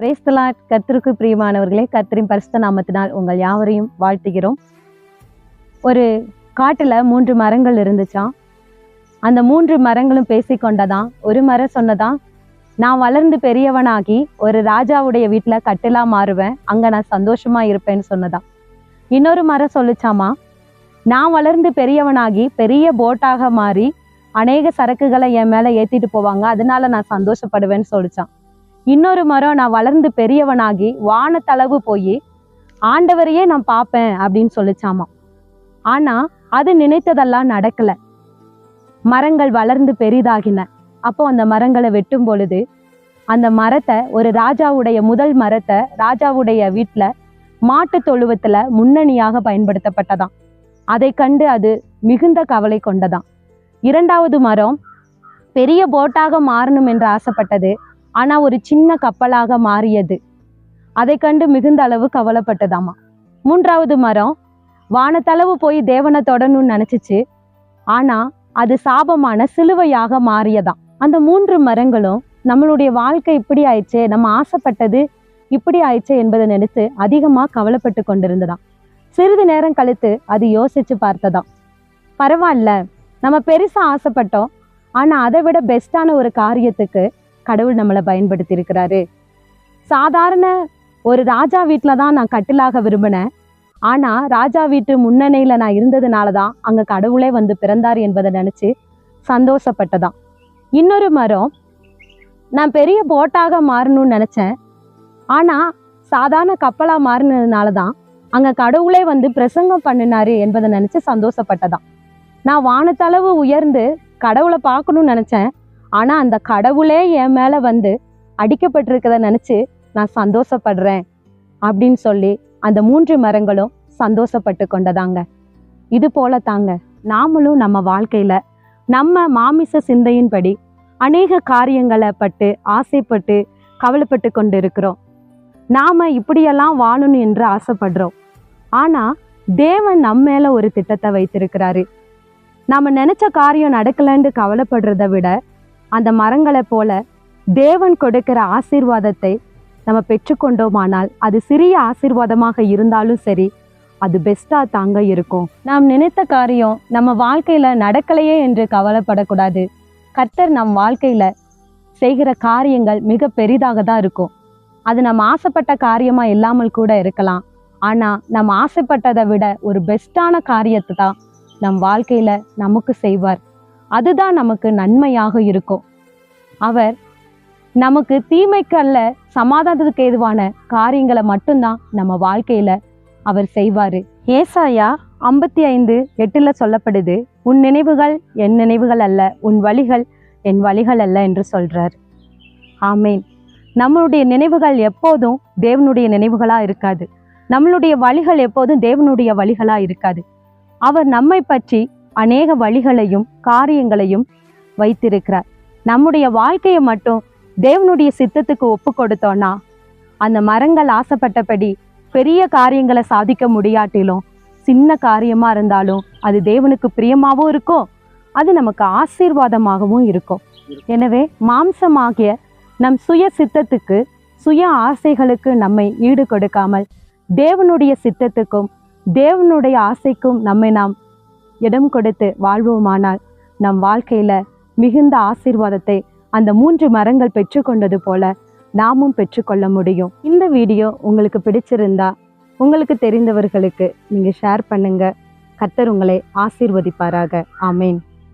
Praise the Lord. கர்த்தருக்கு பிரியமானவர்களே, கர்த்தரின் பரிசுத்த நாமத்தினால் உங்கள் யாவரையும் வாழ்த்துகிறோம். ஒரு காட்டுல 3 மரங்கள் இருந்துச்சாம். அந்த 3 மரங்களும் பேசிக்கொண்டதான். ஒரு மரம் சொன்னதான், நான் வளர்ந்து பெரியவனாகி ஒரு ராஜாவுடைய வீட்டுல கட்டிலா மாறுவேன், அங்க நான் சந்தோஷமா இருப்பேன்னு சொன்னதான். இன்னொரு மரம் சொல்லிச்சாமா, நான் வளர்ந்து பெரியவனாகி பெரிய போட்டாக மாறி அநேக சரக்குகளை என் மேல ஏத்திட்டு போவாங்க, அதனால நான் சந்தோஷப்படுவேன்னு சொல்லிச்சான். இன்னொரு மரம், நான் வளர்ந்து பெரியவனாகி வானத்தளவு போய் ஆண்டவரையே நான் பார்ப்பேன் அப்படின்னு சொல்லிச்சாமா. ஆனா அது நினைத்ததெல்லாம் நடக்கல. மரங்கள் வளர்ந்து பெரிதாகின. அப்போ அந்த மரங்களை வெட்டும் பொழுது அந்த மரத்தை, ஒரு ராஜாவுடைய முதல் மரத்தை ராஜாவுடைய வீட்டுல மாட்டு தொழுவத்துல முன்னணியாக பயன்படுத்தப்பட்டதாம். அதை கண்டு அது மிகுந்த கவலை கொண்டதாம். இரண்டாவது மரம் பெரிய போட்டாக மாறணும் என்று ஆசைப்பட்டது. ஆனா ஒரு சின்ன கப்பலாக மாறியது. அதை கண்டு மிகுந்த அளவு கவலைப்பட்டதாமா. மூன்றாவது மரம் வானத்தளவு போய் தேவனை தொடணும்னு நினைச்சிச்சு. ஆனா அது சாபமான சிலுவையாக மாறியதாம். அந்த 3 மரங்களும் நம்மளுடைய வாழ்க்கை இப்படி ஆயிடுச்சே, நம்ம ஆசைப்பட்டது இப்படி ஆயிடுச்சே என்பதை நினைத்து அதிகமா கவலைப்பட்டு கொண்டிருந்ததாம். சிறிது நேரம் கழித்து அது யோசிச்சு பார்த்ததாம், பரவாயில்ல, நம்ம பெருசா ஆசைப்பட்டோம், ஆனா அதை விட பெஸ்டான ஒரு காரியத்துக்கு கடவுள் நம்மளை பயன்படுத்தி இருக்கிறாரு. சாதாரண ஒரு ராஜா வீட்டுல தான் நான் கட்டிலாக விரும்பினேன், ஆனா ராஜா வீட்டு முன்னணியில நான் இருந்ததுனாலதான் அங்க கடவுளே வந்து பிறந்தார் என்பதை நினைச்சு சந்தோஷப்பட்டதாம். இன்னொரு மரம், நான் பெரிய போட்டாக மாறணும்னு நினைச்சேன், ஆனா சாதாரண கப்பலா மாறினதுனாலதான் அங்க கடவுளே வந்து பிரசங்கம் பண்ணினாரு என்பதை நினைச்சு சந்தோஷப்பட்டதாம். நான் வானத்தளவு உயர்ந்து கடவுளை பார்க்கணும்னு நினைச்சேன், ஆனா அந்த கடவுளே என் மேல வந்து அடிக்கப்பட்டிருக்கத நினைச்சு நான் சந்தோஷப்படுறேன் அப்படின்னு சொல்லி அந்த 3 மரங்களும் சந்தோஷப்பட்டு கொண்டதாங்க. இது போல தாங்க நாமளும் நம்ம வாழ்க்கையில நம்ம மாமிச சிந்தையின்படி அநேக காரியங்களை பட்டு ஆசைப்பட்டு கவலைப்பட்டு கொண்டு இருக்கிறோம். நாம இப்படியெல்லாம் வாழணும் என்று ஆசைப்படுறோம். ஆனா தேவன் நம்ம மேல ஒரு திட்டத்தை வைத்திருக்கிறாரு. நாம நினைச்ச காரியம் நடக்கலன்னு கவலைப்படுறத விட அந்த மரங்களை போல தேவன் கொடுக்கிற ஆசீர்வாதத்தை நம்ம பெற்றுக்கொண்டோமானால் அது சிறிய ஆசீர்வாதமாக இருந்தாலும் சரி, அது பெஸ்டா தாங்க இருக்கும். நாம் நினைத்த காரியம் நம்ம வாழ்க்கையில நடக்கலையே என்று கவலைப்படக்கூடாது. கர்த்தர் நம் வாழ்க்கையில செய்கிற காரியங்கள் மிக பெரிதாக தான் இருக்கும். அது நம்ம ஆசைப்பட்ட காரியமா இல்லாமல் கூட இருக்கலாம். ஆனா நம்ம ஆசைப்பட்டதை விட ஒரு பெஸ்டான காரியத்தை தான் நம் வாழ்க்கையில நமக்கு செய்வார். அதுதான் நமக்கு நன்மையாக இருக்கும். அவர் நமக்கு தீமைக்கு அல்ல, சமாதானத்துக்கு ஏதுவான காரியங்களை மட்டும்தான் நம்ம வாழ்க்கையில அவர் செய்வாரு. ஏசாயா 55:8 சொல்லப்படுது, உன் நினைவுகள் என் நினைவுகள் அல்ல, உன் வழிகள் என் வழிகள் அல்ல என்று சொல்றார். ஆமேன். நம்மளுடைய நினைவுகள் எப்போதும் தேவனுடைய நினைவுகளா இருக்காது. நம்மளுடைய வழிகள் எப்போதும் தேவனுடைய வழிகளா இருக்காது. அவர் நம்மை பற்றி அநேக வழிகளையும் காரியங்களையும் வைத்திருக்கிறார். நம்முடைய வாழ்க்கையை மட்டும் தேவனுடைய சித்தத்துக்கு ஒப்பு கொடுத்தோம்னா, அந்த மரங்கள் ஆசைப்பட்டபடி பெரிய காரியங்களை சாதிக்க முடியாட்டிலும் சின்ன காரியமா இருந்தாலும் அது தேவனுக்கு பிரியமாகவும் இருக்கும், அது நமக்கு ஆசீர்வாதமாகவும் இருக்கும். எனவே மாம்சமாகிய நம் சுய சித்தத்துக்கு சுய ஆசைகளுக்கு நம்மை ஈடு கொடுக்காமல் தேவனுடைய சித்தத்துக்கும் தேவனுடைய ஆசைக்கும் நம்மை நாம் இடம் கொடுத்து வாழ்வோமானால் நம் வாழ்க்கையில மிகுந்த ஆசீர்வாதத்தை அந்த 3 மரங்கள் பெற்றுக்கொண்டது போல நாமும் பெற்றுக்கொள்ள முடியும். இந்த வீடியோ உங்களுக்கு பிடிச்சிருந்தா உங்களுக்கு தெரிந்தவர்களுக்கு நீங்க ஷேர் பண்ணுங்க. கர்த்தர் உங்களை ஆசீர்வதிப்பாராக. ஆமேன்.